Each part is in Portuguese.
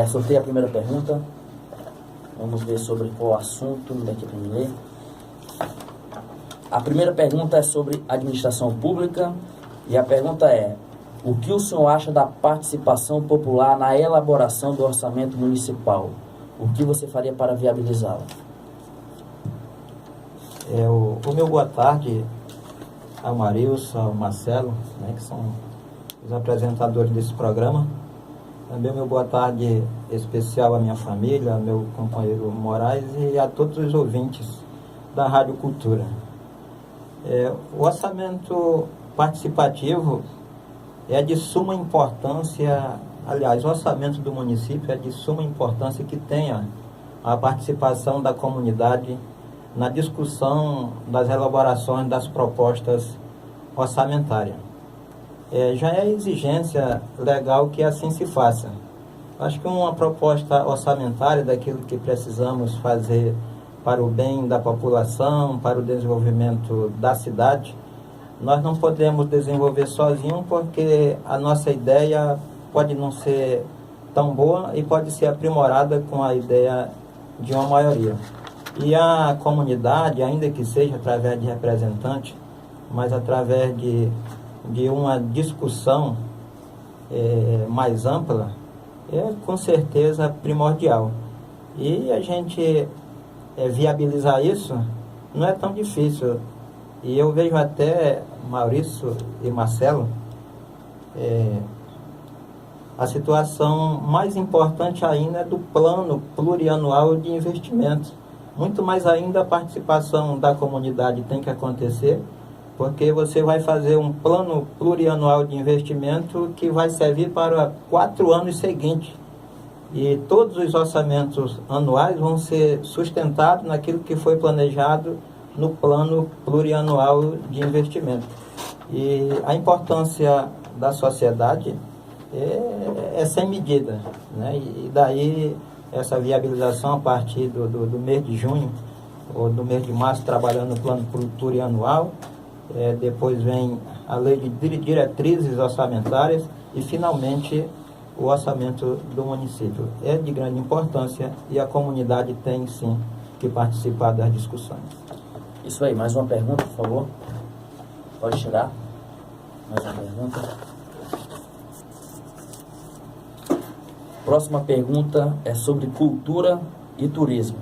Sorteio a primeira pergunta. Vamos ver sobre qual assunto daqui para mim ler. A primeira pergunta é sobre administração pública e a pergunta é: o que o senhor acha da participação popular na elaboração do orçamento municipal? O que você faria para viabilizá-la? O meu boa tarde ao Marilson, ao Marcelo, né, que são os apresentadores desse programa. Também meu boa tarde especial à minha família, ao meu companheiro Moraes e a todos os ouvintes da Rádio Cultura. O orçamento participativo é de suma importância, aliás, o orçamento do município é de suma importância que tenha a participação da comunidade na discussão das elaborações das propostas orçamentárias. Já é exigência legal que assim se faça. Acho que uma proposta orçamentária daquilo que precisamos fazer para o bem da população, para o desenvolvimento da cidade, nós não podemos desenvolver sozinhos, porque a nossa ideia pode não ser tão boa e pode ser aprimorada com a ideia de uma maioria. E a comunidade, ainda que seja através de representantes, mas através de uma discussão mais ampla, é com certeza primordial. E a gente viabilizar isso não é tão difícil. E eu vejo até, Maurício e Marcelo, a situação mais importante ainda é do plano plurianual de investimento. Muito mais ainda a participação da comunidade tem que acontecer, porque você vai fazer um plano plurianual de investimento que vai servir para 4 anos seguintes. E todos os orçamentos anuais vão ser sustentados naquilo que foi planejado no plano plurianual de investimento. E a importância da sociedade é sem medida, né? E daí essa viabilização a partir do mês de junho ou do mês de março, trabalhando no plano plurianual. Depois vem a lei de diretrizes orçamentárias e finalmente o orçamento do município. É de grande importância e a comunidade tem sim que participar das discussões. Isso aí, mais uma pergunta, por favor. Pode tirar. Mais uma pergunta. Próxima pergunta é sobre cultura e turismo.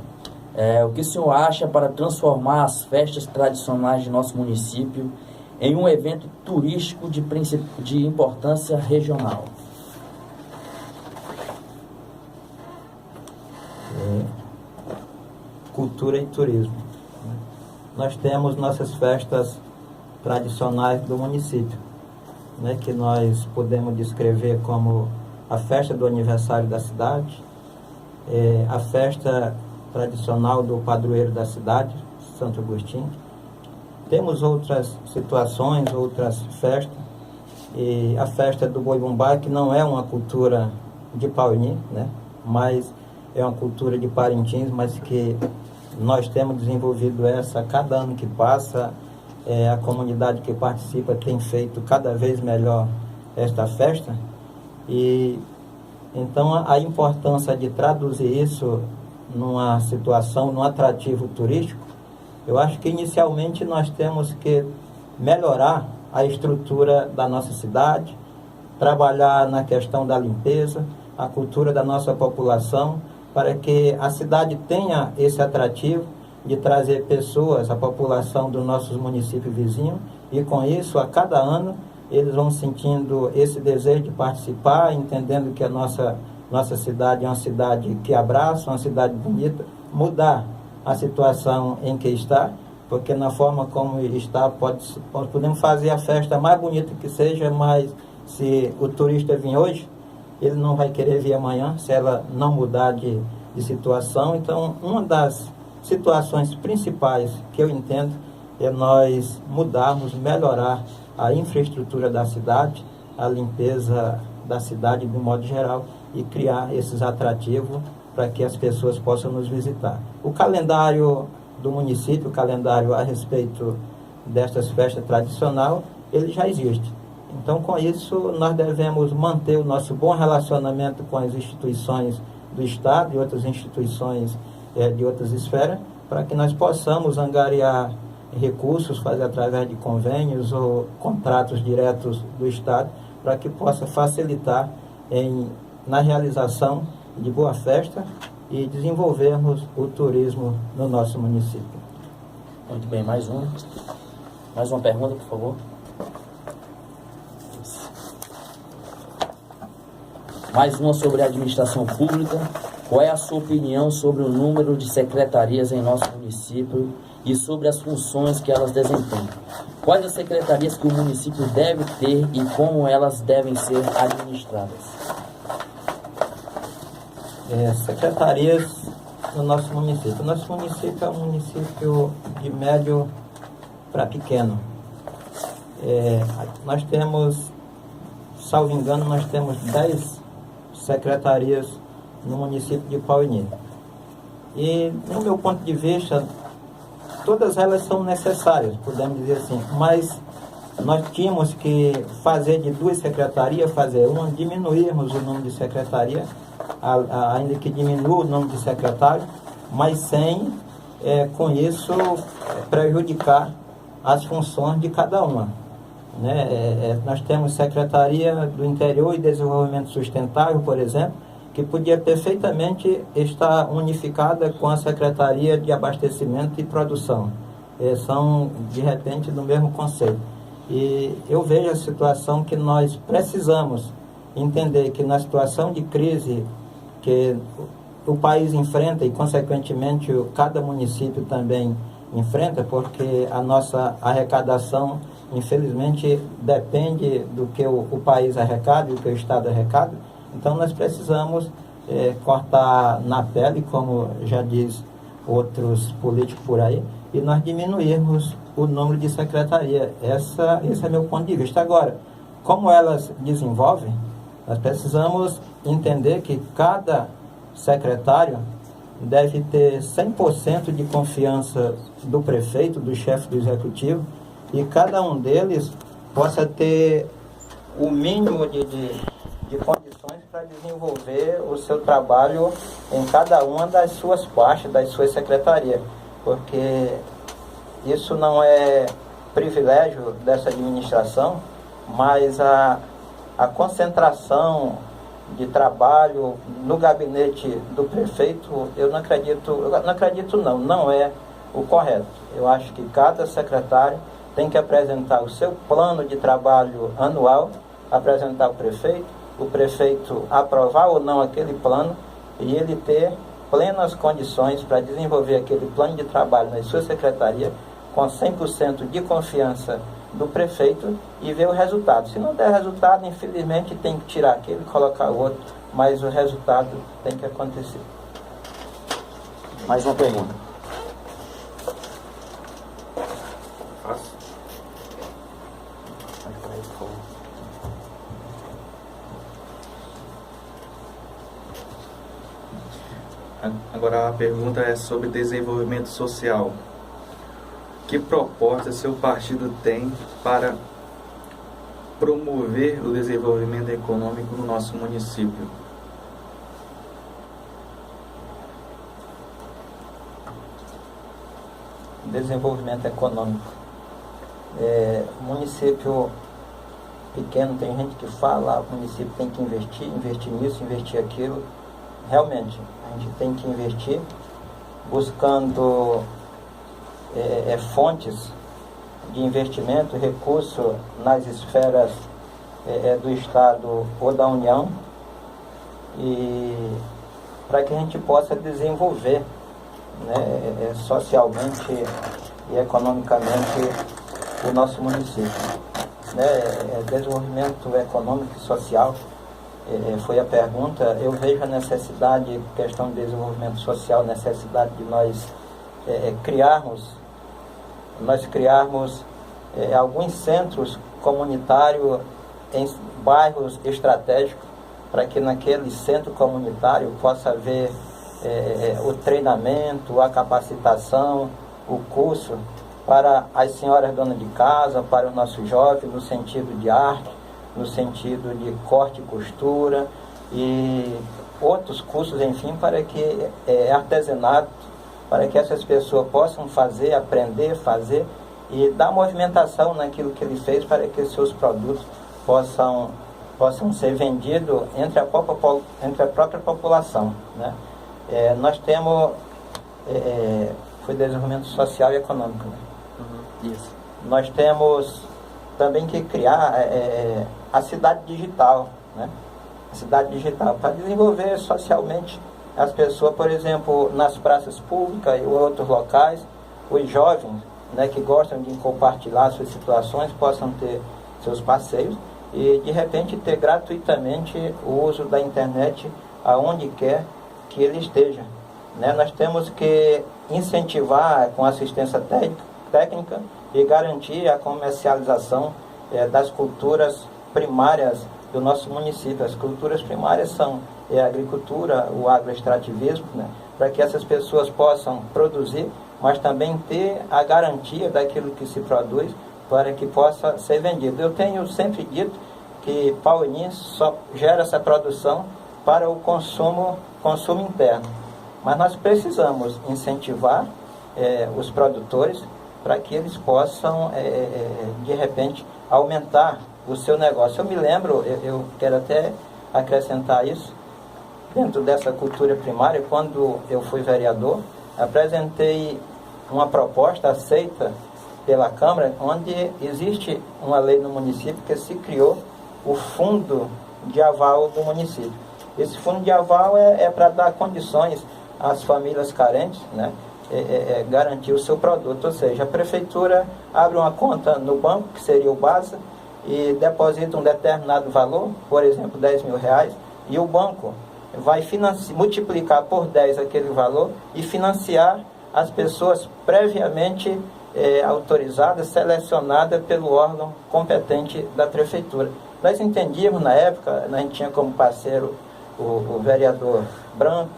O que o senhor acha para transformar as festas tradicionais de nosso município em um evento turístico de importância regional? Cultura e turismo. Nós temos nossas festas tradicionais do município, né, que nós podemos descrever como a festa do aniversário da cidade, a festa tradicional do padroeiro da cidade, Santo Agostinho. Temos outras situações, outras festas, e a festa do Boi-Bumbá, que não é uma cultura de Pauni, né, mas é uma cultura de Parintins, mas que nós temos desenvolvido essa cada ano que passa. A comunidade que participa tem feito cada vez melhor esta festa. E então a importância de traduzir isso numa situação, num atrativo turístico, eu acho que inicialmente nós temos que melhorar a estrutura da nossa cidade, trabalhar na questão da limpeza, a cultura da nossa população, para que a cidade tenha esse atrativo de trazer pessoas, a população dos nossos municípios vizinhos, e com isso, a cada ano, eles vão sentindo esse desejo de participar, entendendo que a nossa cidade é uma cidade que abraça, uma cidade bonita, mudar a situação em que está, porque na forma como está, podemos fazer a festa mais bonita que seja, mas se o turista vir hoje, ele não vai querer vir amanhã, se ela não mudar de situação. Então, uma das situações principais que eu entendo é nós mudarmos, melhorar a infraestrutura da cidade, a limpeza da cidade de um modo geral e criar esses atrativos para que as pessoas possam nos visitar. O calendário do município, o calendário a respeito destas festas tradicionais, ele já existe. Então, com isso, nós devemos manter o nosso bom relacionamento com as instituições do Estado e outras instituições de outras esferas, para que nós possamos angariar recursos, fazer através de convênios ou contratos diretos do Estado, para que possa facilitar na realização de boa festa e desenvolvermos o turismo no nosso município. Muito bem, mais uma pergunta, por favor. Mais uma sobre a administração pública. Qual é a sua opinião sobre o número de secretarias em nosso município e sobre as funções que elas desempenham? Quais as secretarias que o município deve ter e como elas devem ser administradas? Secretarias no nosso município. O nosso município é um município de médio para pequeno. Nós temos, salvo engano, nós temos 10 secretarias no município de Pauini. E, no meu ponto de vista, todas elas são necessárias, podemos dizer assim, mas nós tínhamos que fazer de 2 secretarias, fazer uma, diminuirmos o número de secretaria, ainda que diminua o número de secretários, mas sem, com isso, prejudicar as funções de cada uma. Nós temos Secretaria do Interior e Desenvolvimento Sustentável, por exemplo, que podia perfeitamente estar unificada com a Secretaria de Abastecimento e Produção. São, de repente, do mesmo conceito. E eu vejo a situação que nós precisamos entender que na situação de crise que o país enfrenta e, consequentemente, cada município também enfrenta, porque a nossa arrecadação, infelizmente, depende do que o país arrecada e do que o Estado arrecada. Então, nós precisamos cortar na pele, como já diz outros políticos por aí, e nós diminuirmos o número de secretaria. Esse é meu ponto de vista. Agora, como elas desenvolvem, nós precisamos entender que cada secretário deve ter 100% de confiança do prefeito, do chefe do executivo, e cada um deles possa ter o mínimo de condições para desenvolver o seu trabalho em cada uma das suas pastas, das suas secretarias, porque isso não é privilégio dessa administração, mas a concentração de trabalho no gabinete do prefeito, eu não acredito não é o correto. Eu acho que cada secretário tem que apresentar o seu plano de trabalho anual, apresentar ao prefeito, o prefeito aprovar ou não aquele plano e ele ter plenas condições para desenvolver aquele plano de trabalho na sua secretaria com 100% de confiança do prefeito e ver o resultado. Se não der resultado, infelizmente tem que tirar aquele e colocar o outro, mas o resultado tem que acontecer. Mais uma pergunta. Agora a pergunta é sobre desenvolvimento social. Que proposta seu partido tem para promover o desenvolvimento econômico no nosso município? Desenvolvimento econômico. Município pequeno, tem gente que fala, o município tem que investir nisso, investir aquilo. Realmente, a gente tem que investir buscando fontes de investimento, recurso nas esferas do Estado ou da União, e para que a gente possa desenvolver, socialmente e economicamente o nosso município. Desenvolvimento econômico e social foi a pergunta. Eu vejo a necessidade, questão de desenvolvimento social, necessidade de nós criarmos alguns centros comunitários em bairros estratégicos, para que naquele centro comunitário possa haver o treinamento, a capacitação, o curso para as senhoras donas de casa, para os nossos jovens, no sentido de arte, no sentido de corte e costura e outros cursos, enfim, para que artesanato, para que essas pessoas possam fazer, aprender, fazer e dar movimentação naquilo que ele fez para que seus produtos possam ser vendidos entre a própria população, né? Nós temos foi desenvolvimento social e econômico, né? Isso. Nós temos também que criar a cidade digital, né? A cidade digital para desenvolver socialmente as pessoas, por exemplo, nas praças públicas e outros locais, os jovens, né, que gostam de compartilhar suas situações possam ter seus passeios e de repente ter gratuitamente o uso da internet aonde quer que ele esteja, né? Nós temos que incentivar com assistência técnica e garantir a comercialização das culturas primárias do nosso município. As culturas primárias são a agricultura, o agroextrativismo, né? Para que essas pessoas possam produzir, mas também ter a garantia daquilo que se produz para que possa ser vendido. Eu tenho sempre dito que Paulinis só gera essa produção para o consumo interno, mas nós precisamos incentivar os produtores para que eles possam, de repente, aumentar o seu negócio. Eu me lembro, eu quero até acrescentar isso, dentro dessa cultura primária, quando eu fui vereador, apresentei uma proposta aceita pela Câmara, onde existe uma lei no município que se criou o fundo de aval do município. Esse fundo de aval é para dar condições às famílias carentes, né? Garantir o seu produto, ou seja, a prefeitura abre uma conta no banco, que seria o BASA, e deposita um determinado valor, por exemplo, R$10.000, e o banco vai multiplicar por 10 aquele valor e financiar as pessoas previamente autorizadas, selecionadas pelo órgão competente da prefeitura. Nós entendíamos na época, a gente tinha como parceiro o vereador Branco,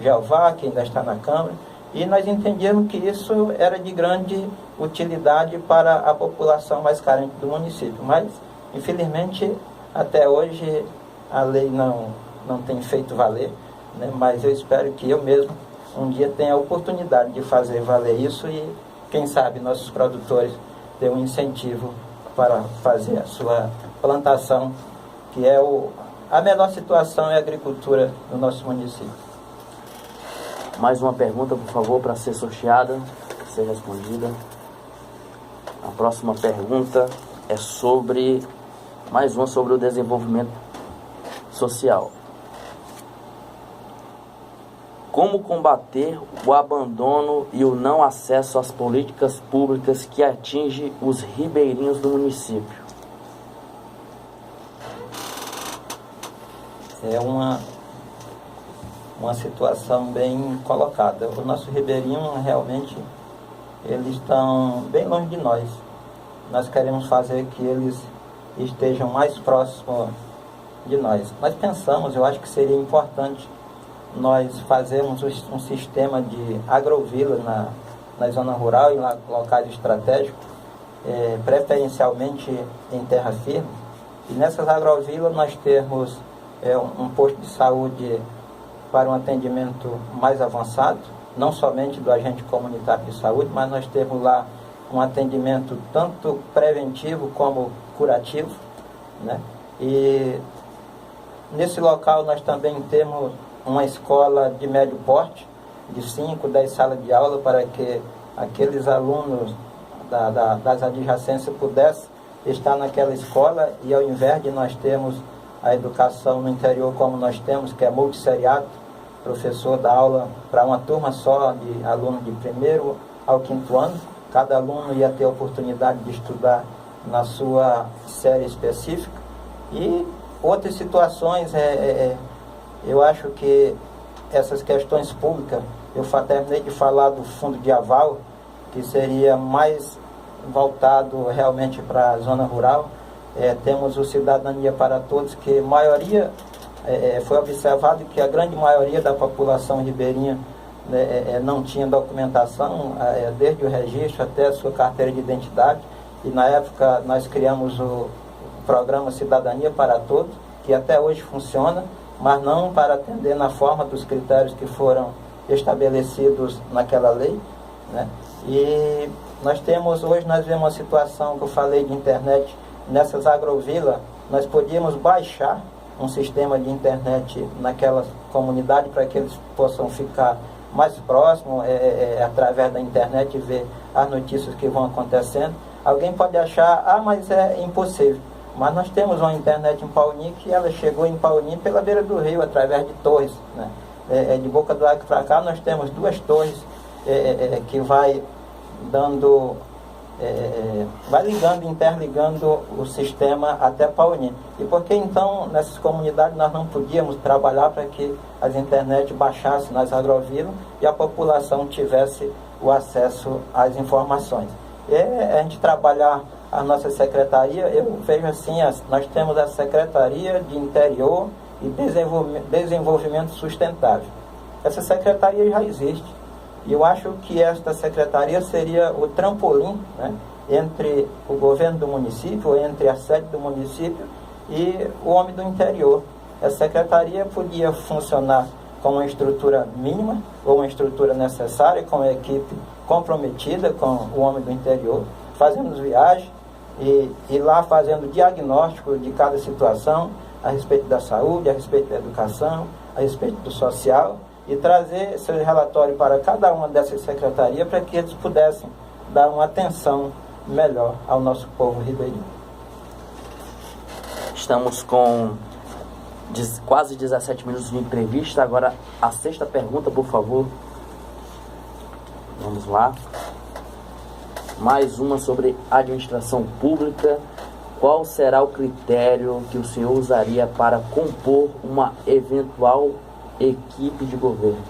Jeová, que ainda está na Câmara, e nós entendíamos que isso era de grande utilidade para a população mais carente do município. Mas, infelizmente, até hoje a lei não tem feito valer, né? Mas eu espero que eu mesmo um dia tenha a oportunidade de fazer valer isso e, quem sabe, nossos produtores tenham um incentivo para fazer a sua plantação, que é a melhor situação é a agricultura no nosso município. Mais uma pergunta, por favor, para ser sorteada, ser respondida. A próxima pergunta é mais uma sobre o desenvolvimento social. Como combater o abandono e o não acesso às políticas públicas que atinge os ribeirinhos do município? É uma situação bem colocada. O nosso ribeirinho, realmente, eles estão bem longe de nós. Nós queremos fazer que eles estejam mais próximos de nós. Nós pensamos, eu acho que seria importante nós fazermos um sistema de agrovila na zona rural, em locais estratégicos, preferencialmente em terra firme. E nessas agrovilas nós temos um posto de saúde para um atendimento mais avançado, não somente do agente comunitário de saúde, mas nós temos lá um atendimento tanto preventivo como curativo, né? E nesse local nós também temos uma escola de médio porte, de 5, 10 salas de aula, para que aqueles alunos das adjacências pudessem estar naquela escola, e ao invés de nós termos a educação no interior como nós temos, que é multisseriado, professor dá aula para uma turma só de alunos de 1º ao 5º ano, cada aluno ia ter a oportunidade de estudar na sua série específica. E outras situações, eu acho que essas questões públicas, eu terminei de falar do fundo de aval, que seria mais voltado realmente para a zona rural. Temos o Cidadania para Todos, que maioria, foi observado que a grande maioria da população ribeirinha não tinha documentação, desde o registro até a sua carteira de identidade. E na época nós criamos o programa Cidadania para Todos, que até hoje funciona, mas não para atender na forma dos critérios que foram estabelecidos naquela lei, né? E nós vemos uma situação que eu falei de internet, nessas agrovilas, nós podíamos baixar um sistema de internet naquela comunidade para que eles possam ficar mais próximos, através da internet, ver as notícias que vão acontecendo. Alguém pode achar, mas é impossível. Mas nós temos uma internet em Pauni que ela chegou em Pauni pela beira do rio, através de torres, né? De Boca do Acre para cá, nós temos 2 torres que vai dando, vai ligando, interligando o sistema até Pauni. E por que então nessas comunidades nós não podíamos trabalhar para que as internet baixassem nas agrovilas e a população tivesse o acesso às informações? A gente trabalhar a nossa secretaria, eu vejo assim, nós temos a Secretaria de Interior e Desenvolvimento Sustentável. Essa secretaria já existe. E eu acho que esta secretaria seria o trampolim, né, entre o governo do município, entre a sede do município e o homem do interior. A secretaria podia funcionar com uma estrutura mínima ou uma estrutura necessária, com a equipe comprometida com o homem do interior, fazendo viagens e lá fazendo diagnóstico de cada situação, a respeito da saúde, a respeito da educação, a respeito do social, e trazer seu relatório para cada uma dessas secretarias para que eles pudessem dar uma atenção melhor ao nosso povo ribeirinho. Estamos com quase 17 minutos de entrevista. Agora a 6ª pergunta, por favor. Vamos lá. Mais uma sobre administração pública. Qual será o critério que o senhor usaria para compor uma eventual equipe de governo?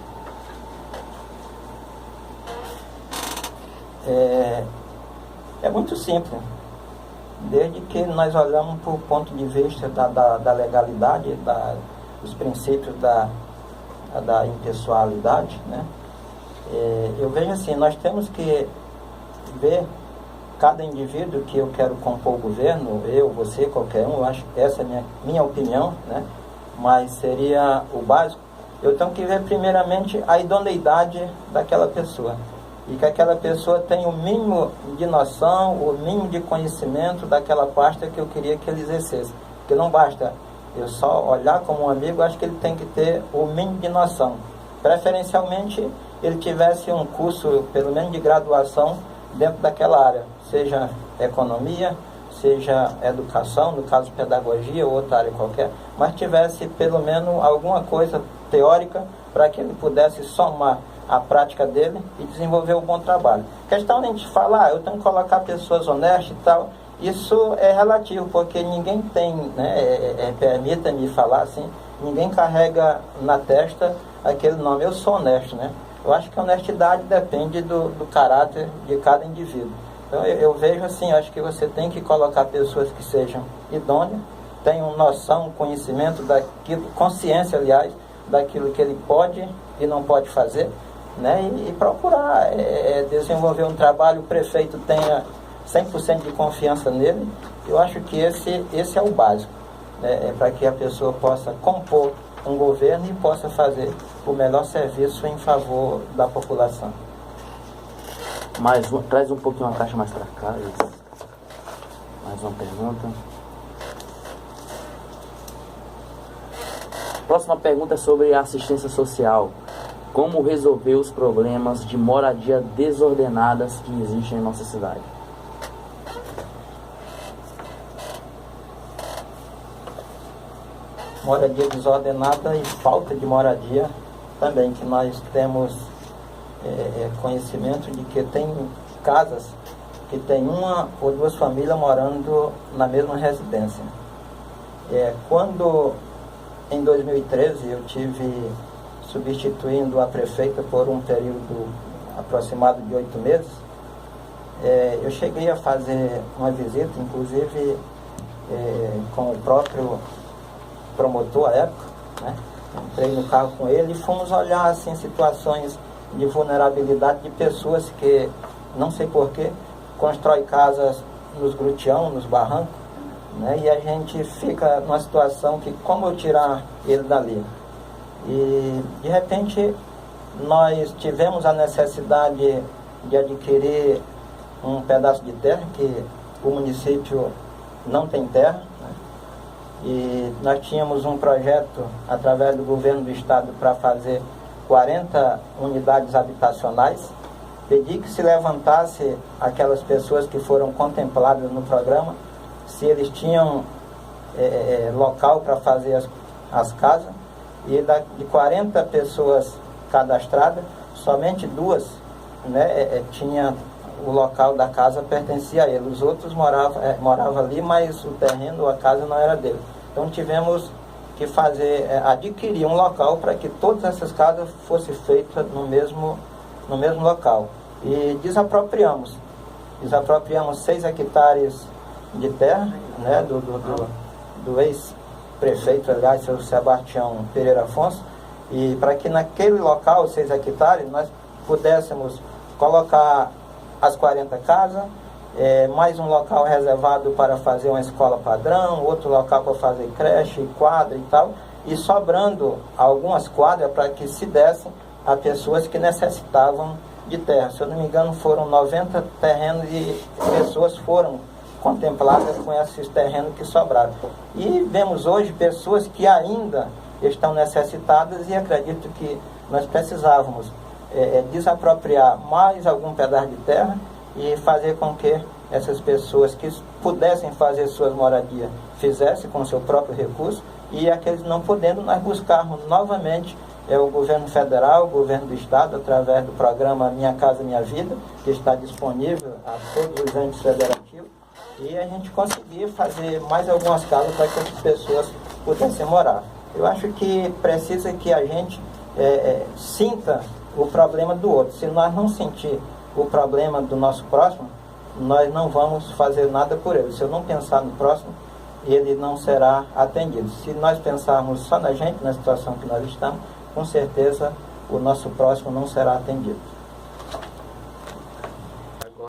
É muito simples. Desde que nós olhamos para o ponto de vista da legalidade, dos princípios da impessoalidade, né? Eu vejo assim, nós temos que ver cada indivíduo que eu quero compor o governo, eu, você, qualquer um, eu acho que essa é a minha opinião, né? Mas seria o básico. Eu tenho que ver primeiramente a idoneidade daquela pessoa. E que aquela pessoa tenha o mínimo de noção, o mínimo de conhecimento daquela pasta que eu queria que ele exercesse. Porque não basta eu só olhar como um amigo, acho que ele tem que ter o mínimo de noção. Preferencialmente, ele tivesse um curso, pelo menos de graduação, dentro daquela área. Seja economia, seja educação, no caso pedagogia ou outra área qualquer, mas tivesse pelo menos alguma coisa teórica para que ele pudesse somar a prática dele e desenvolver um bom trabalho. A questão de a gente falar, eu tenho que colocar pessoas honestas e tal, isso é relativo, porque ninguém tem, né, permita-me falar assim, ninguém carrega na testa aquele nome, eu sou honesto, né? Eu acho que a honestidade depende do caráter de cada indivíduo. Então eu vejo assim, eu acho que você tem que colocar pessoas que sejam idôneas, tenham noção, conhecimento daquilo, consciência, aliás, daquilo que ele pode e não pode fazer, né? E procurar desenvolver um trabalho, o prefeito tenha 100% de confiança nele. Eu acho que esse é o básico, né? Para que a pessoa possa compor um governo e possa fazer o melhor serviço em favor da população. Traz um pouquinho a caixa mais para cá. Isso. Mais uma pergunta. Próxima pergunta é sobre assistência social. Como resolver os problemas de moradia desordenadas que existem em nossa cidade? Moradia desordenada e falta de moradia também, que nós temos conhecimento de que tem casas que tem 1 ou 2 famílias morando na mesma residência. Quando em 2013 eu tive substituindo a prefeita por um período aproximado de 8 meses, eu cheguei a fazer uma visita, inclusive com o próprio promotor à época, né? Entrei no carro com ele e fomos olhar assim, situações de vulnerabilidade de pessoas que, não sei porquê, constroem casas nos grutião, nos barrancos, né? E a gente fica numa situação que como eu tirar ele dali? E de repente nós tivemos a necessidade de adquirir um pedaço de terra, que o município não tem terra, né? E nós tínhamos um projeto através do governo do estado para fazer 40 unidades habitacionais. Pedi que se levantasse aquelas pessoas que foram contempladas no programa, se eles tinham local para fazer as casas, e de 40 pessoas cadastradas, somente 2, né, tinha o local da casa pertencia a ele. Os outros moravam ali, mas o terreno, a casa não era dele. Então tivemos que adquirir um local para que todas essas casas fossem feitas no mesmo local. E desapropriamos 6 hectares de terra, né, do ex-prefeito, aliás, seu Sebastião Pereira Afonso, e para que naquele local, 6 hectares, nós pudéssemos colocar as 40 casas, mais um local reservado para fazer uma escola padrão, outro local para fazer creche, quadra e tal, e sobrando algumas quadras para que se dessem a pessoas que necessitavam de terra. Se eu não me engano, foram 90 terrenos e pessoas foram contempladas com esses terrenos que sobraram. E vemos hoje pessoas que ainda estão necessitadas, e acredito que nós precisávamos desapropriar mais algum pedaço de terra e fazer com que essas pessoas que pudessem fazer suas moradias fizessem com seu próprio recurso, e aqueles não podendo, nós buscarmos novamente o governo federal, o governo do estado, através do programa Minha Casa Minha Vida, que está disponível a todos os entes federativos, e a gente conseguir fazer mais algumas casas para que as pessoas pudessem morar. Eu acho que precisa que a gente sinta o problema do outro. Se nós não sentir o problema do nosso próximo, nós não vamos fazer nada por ele. Se eu não pensar no próximo, ele não será atendido. Se nós pensarmos só na gente, na situação que nós estamos, com certeza o nosso próximo não será atendido.